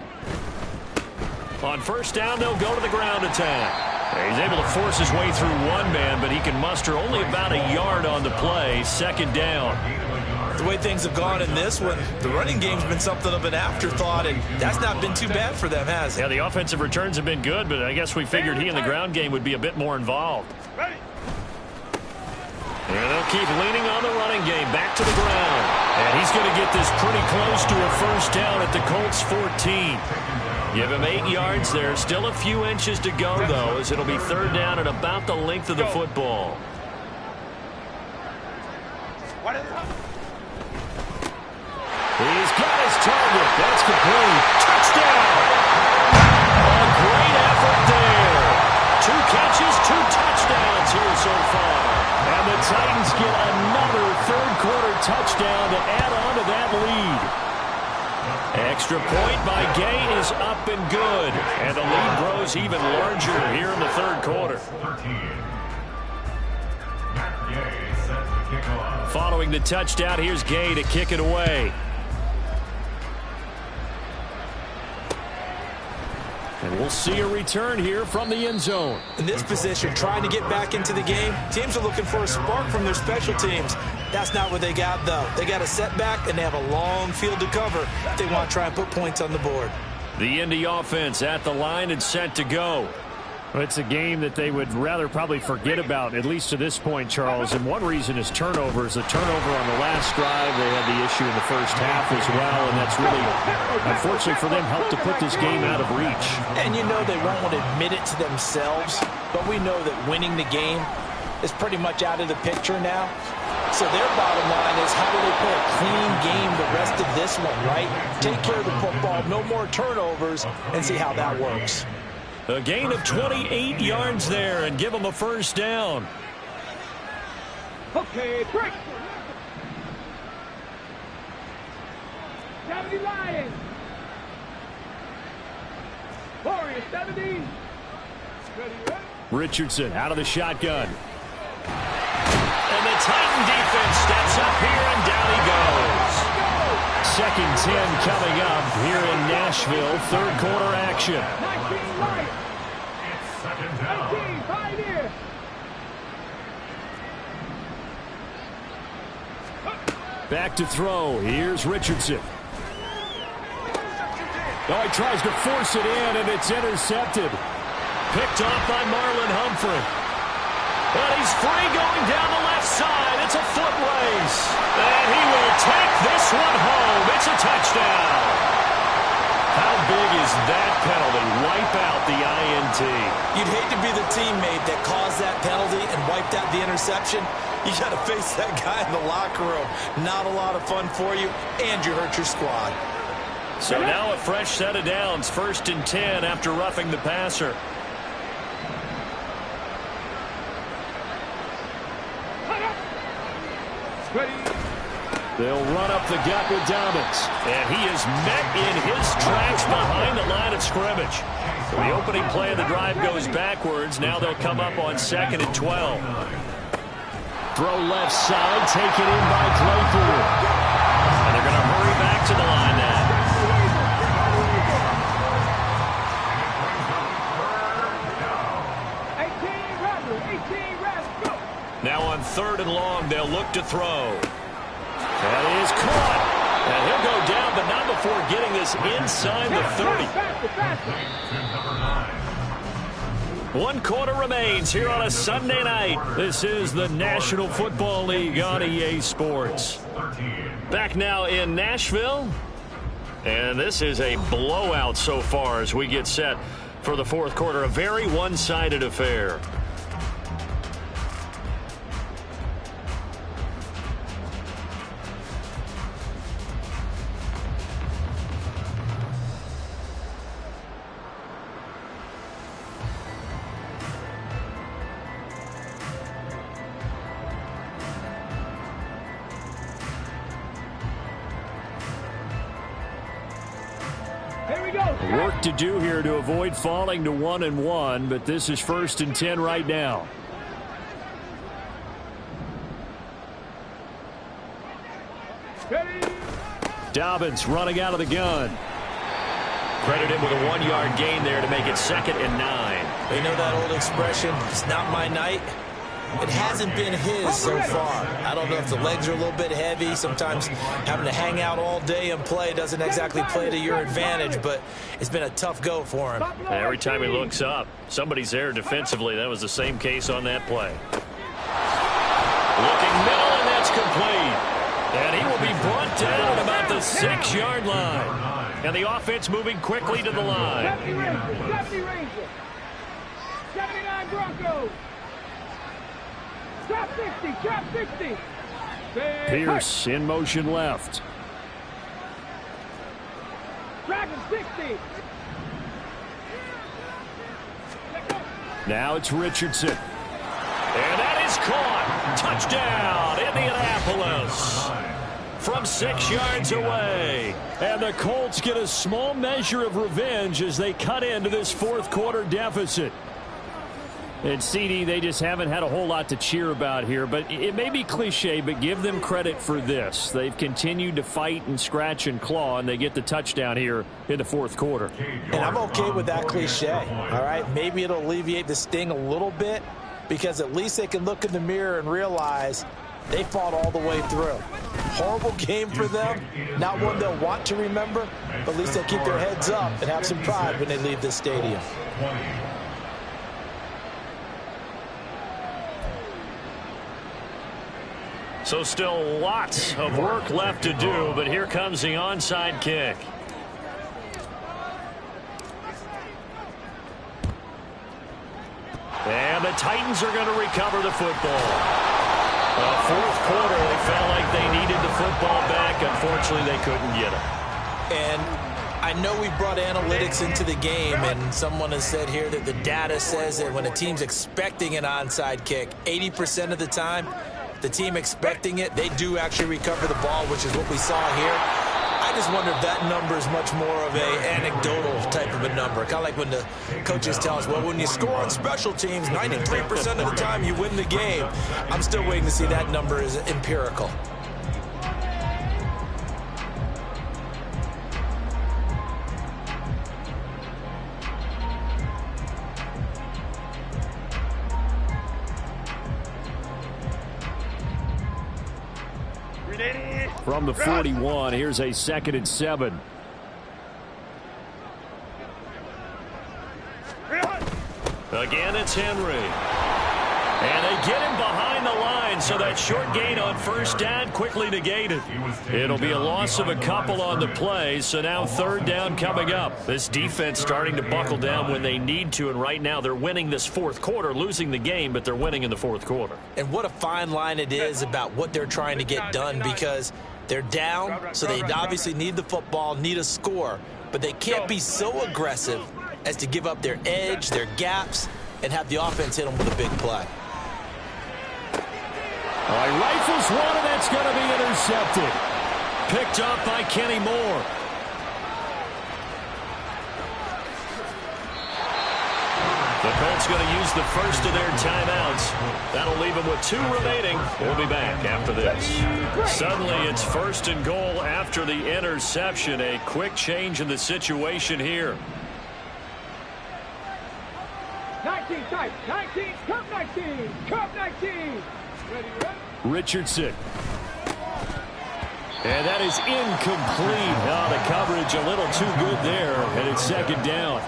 On first down, they'll go to the ground attack. He's able to force his way through one man, but he can muster only about a yard on the play. Second down. The way things have gone in this one, the running game's been something of an afterthought, and that's not been too bad for them, has it? Yeah, the offensive returns have been good, but I guess we figured he in the ground game would be a bit more involved. Ready. And they'll keep leaning on the running game back to the ground. And he's going to get this pretty close to a first down at the Colts 14. Give him 8 yards there. Still a few inches to go, though, as it'll be third down at about the length of the football. He's got his target. That's complete. Touchdown! A great effort there. 2 catches, 2 touchdowns here so far. And the Titans get another third-quarter touchdown to add on to that lead. Extra point by Gay is up and good. And the lead grows even larger here in the third quarter. Following the touchdown, here's Gay to kick it away. And we'll see a return here from the end zone. In this position, trying to get back into the game, teams are looking for a spark from their special teams. That's not what they got, though. They got a setback, and they have a long field to cover if they want to try and put points on the board. The Indy offense at the line and set to go. Well, it's a game that they would rather probably forget about, at least to this point, Charles. And one reason is turnovers. A turnover on the last drive. They had the issue in the first half as well, and that's really, unfortunately for them, helped to put this game out of reach. And you know they won't want to admit it to themselves, but we know that winning the game is pretty much out of the picture now. So their bottom line is, how do they play a clean game the rest of this one, right? Take care of the football, no more turnovers, and see how that works. A gain of 28 yards there and give them a first down. Okay, break. 70 Lions. Warriors 70. Richardson out of the shotgun. And the Titan defense steps up here, and down he goes. Second 10 coming up here in Nashville. Third quarter action. 19 Lions. It's second down. 19 Pioneers. Back to throw. Here's Richardson. Oh, he tries to force it in, and it's intercepted. Picked off by Marlon Humphrey. And he's free going down the left side. It's a foot race. And he will take this one home. It's a touchdown. How big is that penalty? Wipe out the INT. You'd hate to be the teammate that caused that penalty and wiped out the interception. You got to face that guy in the locker room. Not a lot of fun for you, and you hurt your squad. So now a fresh set of downs. 1st and 10 after roughing the passer. They'll run up the gut with Dobbins. And he is met in his tracks behind the line of scrimmage. So the opening play of the drive goes backwards. Now they'll come up on 2nd and 12. Throw left side, taken in by Claypool. And they're going to hurry back to the line now. Now on 3rd and long, they'll look to throw. That is caught. And he'll go down, but not before getting this inside the 30. 1 quarter remains here on a Sunday night. This is the National Football League on EA Sports. Back now in Nashville. And this is a blowout so far as we get set for the 4th quarter. A very one-sided affair. Work to do here to avoid falling to 1-1, but this is 1st and 10 right now. Dobbins running out of the gun. Credit him with a 1-yard gain there to make it 2nd and 9. You know that old expression, it's not my night? It hasn't been his so far. I don't know if the legs are a little bit heavy. Sometimes having to hang out all day and play doesn't exactly play to your advantage, but it's been a tough go for him. Every time he looks up, somebody's there defensively. That was the same case on that play. Looking middle, and that's complete. And he will be brought down at about the 6-yard line. And the offense moving quickly to the line. 70 Rangers. 79 Broncos. Drop 60, drop 60. Pierce in motion left. Dragon 60. Now it's Richardson. And that is caught. Touchdown, Indianapolis. From 6 yards away. And the Colts get a small measure of revenge as they cut into this 4th quarter deficit. And CD, they just haven't had a whole lot to cheer about here, but it may be cliche, but give them credit for this. They've continued to fight and scratch and claw, and they get the touchdown here in the 4th quarter. And I'm okay with that cliche, all right? Maybe it'll alleviate the sting a little bit because at least they can look in the mirror and realize they fought all the way through. Horrible game for them, not one they'll want to remember, but at least they'll keep their heads up and have some pride when they leave this stadium. So still lots of work left to do, but here comes the onside kick. And the Titans are going to recover the football. 4th quarter, they felt like they needed the football back. Unfortunately, they couldn't get it. And I know we brought analytics into the game, and someone has said here that the data says that when a team's expecting an onside kick, 80% of the time, the team expecting it, they do actually recover the ball, which is what we saw here. I just wonder if that number is much more of a anecdotal type of a number. Kind of like when the coaches tell us, well, when you score on special teams, 93% of the time you win the game. I'm still waiting to see that number is empirical. From the 41, here's a 2nd and 7. Again, it's Henry. And they get him behind the line, so that short gain on first down quickly negated. It'll be a loss of a couple on the play, so now third down coming up. This defense starting to buckle down when they need to, and right now they're winning this fourth quarter, losing the game, but they're winning in the fourth quarter. And what a fine line it is about what they're trying to get done, because they're down, so they obviously need the football, need a score, but they can't be so aggressive as to give up their edge, their gaps, and have the offense hit them with a big play. All right, rifles one, and that's going to be intercepted. Picked up by Kenny Moore. The Colts going to use the first of their timeouts. That'll leave them with 2 remaining. We'll be back after this. Suddenly, it's first and goal after the interception. A quick change in the situation here. 19 tight, 19, curve 19, curve 19. Ready. Richardson. And that is incomplete. Oh, the coverage a little too good there, and it's second down.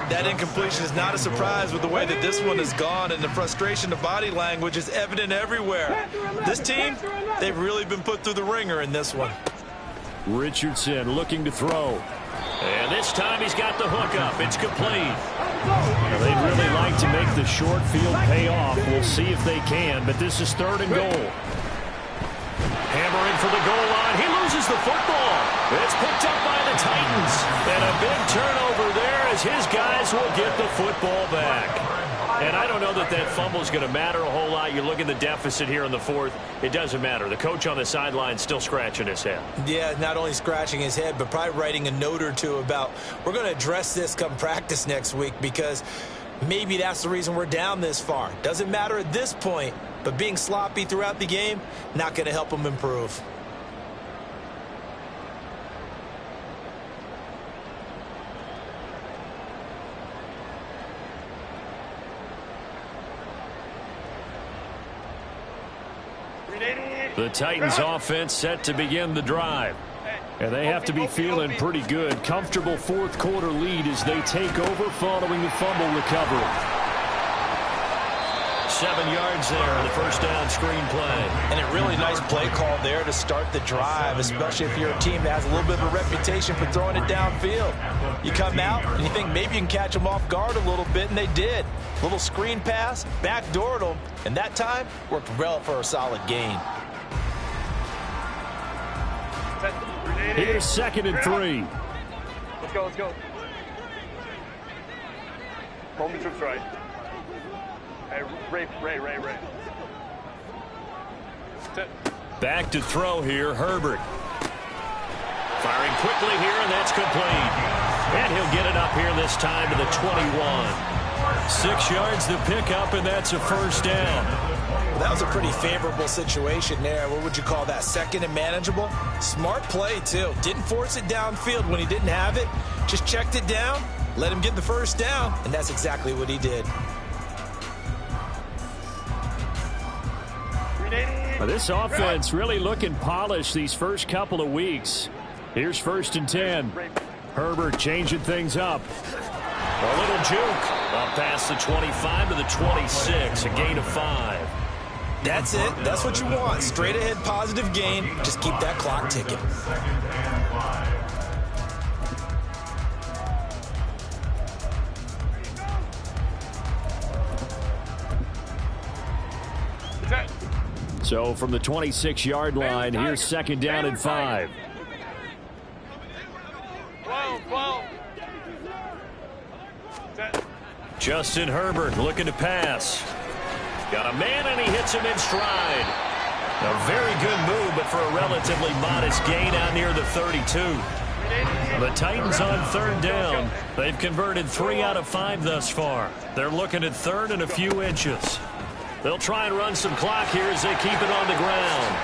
That incompletion is not a surprise with the way that this one has gone, and the frustration of body language is evident everywhere. This team, they've really been put through the ringer in this one. Richardson looking to throw. And this time he's got the hook up. It's complete. Now, they'd really like to make the short field pay off. We'll see if they can, but this is third and goal. Hammering for the goal line. He loses the football. It's picked up by the Titans. And a big turnover there as his guys will get the football back. And I don't know that that fumble is going to matter a whole lot. You look at the deficit here in the fourth. It doesn't matter. The coach on the sideline still scratching his head. Yeah, not only scratching his head, but probably writing a note or two about, we're going to address this come practice next week, because maybe that's the reason we're down this far. Doesn't matter at this point, but being sloppy throughout the game, not going to help them improve. The Titans offense set to begin the drive. And they have to be feeling pretty good. Comfortable fourth quarter lead as they take over following the fumble recovery. 7 yards there on the first down screen play. And a really nice play call there to start the drive, especially if you're a team that has a little bit of a reputation for throwing it downfield. You come out and you think maybe you can catch them off guard a little bit, and they did. Little screen pass, backdoored them, and that time worked well for a solid gain. Here's 2nd and 3. Let's go, let's go. Home troops right. Hey, Ray. Back to throw here, Herbert. Firing quickly here, and that's complete. And he'll get it up here this time to the 21. 6 yards to pick up, and that's a first down. That was a pretty favorable situation there. What would you call that? Second and manageable? Smart play, too. Didn't force it downfield when he didn't have it. Just checked it down, let him get the first down, and that's exactly what he did. Well, this offense really looking polished these first couple of weeks. Here's 1st and 10. Herbert changing things up. A little juke. Up past the 25 to the 26. A gain of 5. That's it. That's what you want. Straight ahead positive gain. Just keep that clock ticking. So from the 26-yard line, here's 2nd down and 5. 12. Justin Herbert looking to pass. Got a man, and he hits him in stride. A very good move, but for a relatively modest gain out near the 32. The Titans on 3rd down. They've converted 3 out of 5 thus far. They're looking at 3rd and a few inches. They'll try and run some clock here as they keep it on the ground.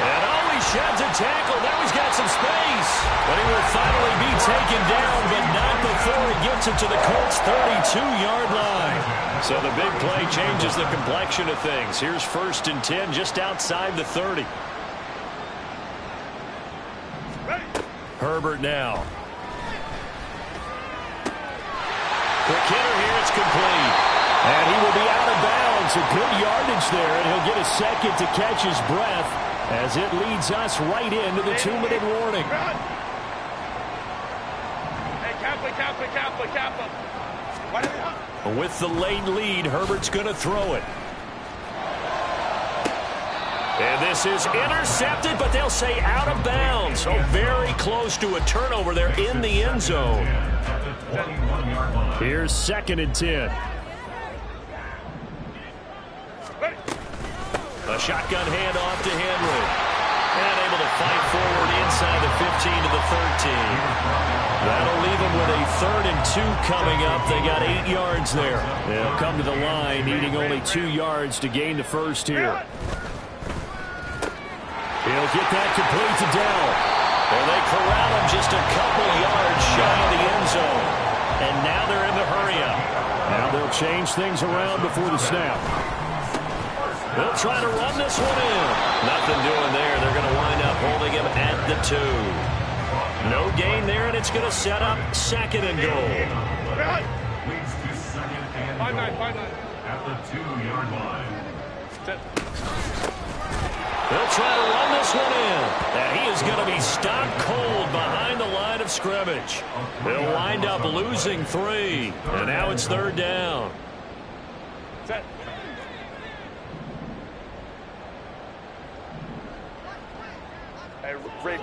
And he sheds a tackle. Now he's got some space. But he will finally be taken down, but not before he gets it to the Colts' 32-yard line. So the big play changes the complexion of things. Here's 1st and 10 just outside the 30. Herbert now. Quick hitter here, it's complete. And he will be out of bounds. A good yardage there, and he'll get a second to catch his breath as it leads us right into the 2-minute warning. Hey, Kappa. With the late lead, Herbert's going to throw it. And this is intercepted, but they'll say out of bounds. So very close to a turnover there in the end zone. Here's 2nd and 10. A shotgun handoff to Henry. And able to fight forward inside the 15 to the 13. That'll leave them with a 3rd and 2 coming up. They got 8 yards there. They'll come to the line, needing only 2 yards to gain the first here. He'll get that complete to Dell. And they corral him just a couple yards shy of the end zone. And now they're in the hurry-up. Now they'll change things around before the snap. They'll try to run this one in. Nothing doing there. They're going to wind up holding him at the 2. No gain there, and it's going to set up 2nd and goal. Leads to 2nd and goal at the 2-yard line. They'll try to run this one in. And he is going to be stopped cold behind the line of scrimmage. They'll wind up losing 3. And now it's 3rd down. Set. Hey, Ray.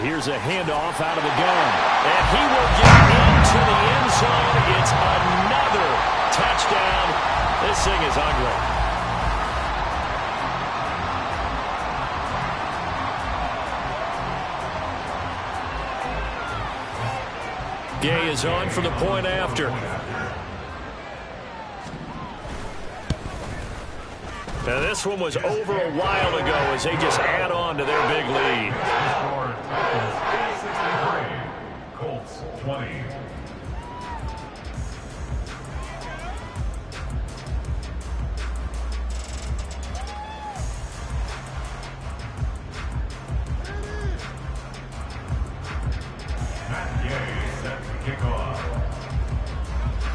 Here's a handoff out of the gun. And he will get into the end zone. It's another touchdown. This thing is ugly. Gay is on for the point after. Now this one was over a while ago as they just add on to their big lead. Colts 20.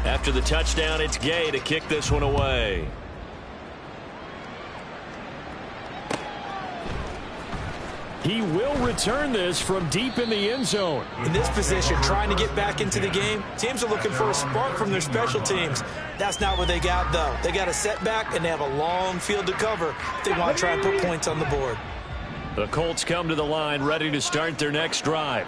After the touchdown, it's Gay to kick this one away. He will return this from deep in the end zone. In this position, trying to get back into the game, teams are looking for a spark from their special teams. That's not what they got, though. They got a setback, and they have a long field to cover if they want to try and put points on the board. The Colts come to the line, ready to start their next drive.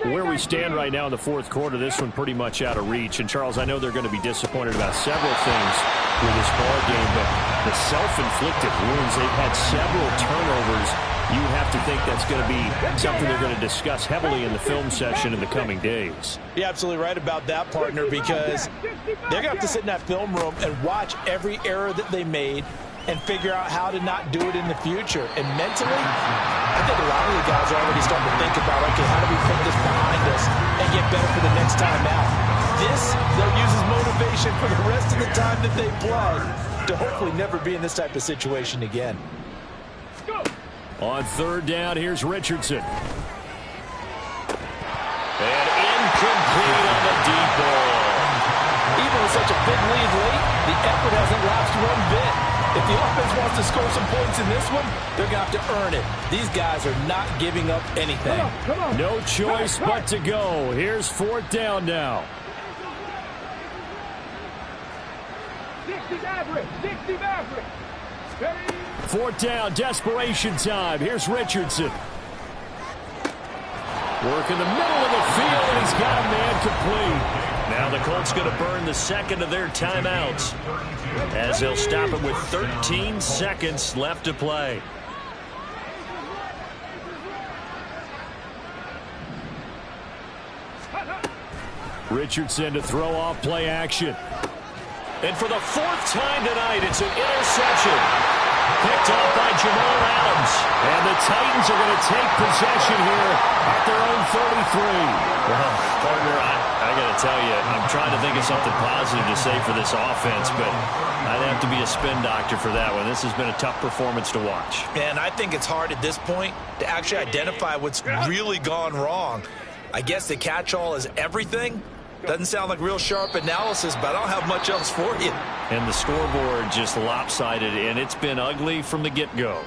Where we stand right now in the 4th quarter, this one pretty much out of reach. And, Charles, I know they're going to be disappointed about several things with this ball game, but the self-inflicted wounds, they've had several turnovers. You have to think that's going to be something they're going to discuss heavily in the film session in the coming days. You're absolutely right about that, partner, because they're going to have to sit in that film room and watch every error that they made and figure out how to not do it in the future. And mentally, I think a lot of the guys are already starting to think about, okay, how do we put this behind us and get better for the next time out? This, they'll use as motivation for the rest of the time that they play to hopefully never be in this type of situation again. On 3rd down, here's Richardson. And incomplete on the deep ball. Even with such a big lead late, the effort hasn't lapsed one bit. If the offense wants to score some points in this one, they're going to have to earn it. These guys are not giving up anything. Come on. No choice but to go. Here's 4th down now. 60 Maverick. 60 Maverick. 4th down, desperation time. Here's Richardson. Work in the middle of the field, and he's got a man complete. Now the Colts going to burn the 2nd of their timeouts as they'll stop it with 13 seconds left to play. Richardson to throw off play action. And for the 4th time tonight, it's an interception. Picked off by Jamal Adams. And the Titans are going to take possession here at their own 33. Well, partner, I got to tell you, I'm trying to think of something positive to say for this offense, but I'd have to be a spin doctor for that one. This has been a tough performance to watch. And I think it's hard at this point to actually identify what's really gone wrong. I guess the catch-all is everything. Doesn't sound like real sharp analysis, but I don't have much else for you. And the scoreboard just lopsided, and it's been ugly from the get-go.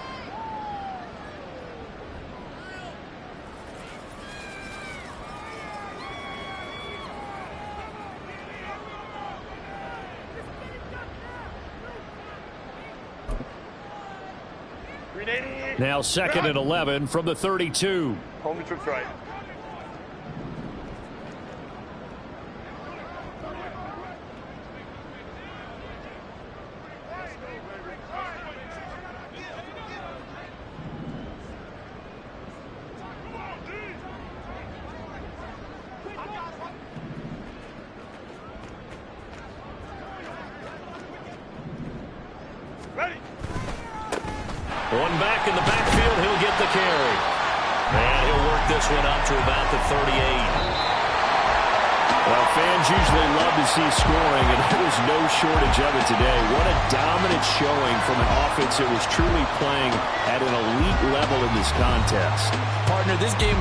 Now 2nd and 11 from the 32. Home the troops right. One back in the backfield, he'll get the carry. And he'll work this one up to about the 38. Well, fans usually love to see scoring, and there was no shortage of it today. What a dominant showing from an offense that was truly playing at an elite level in this contest. Partner, this game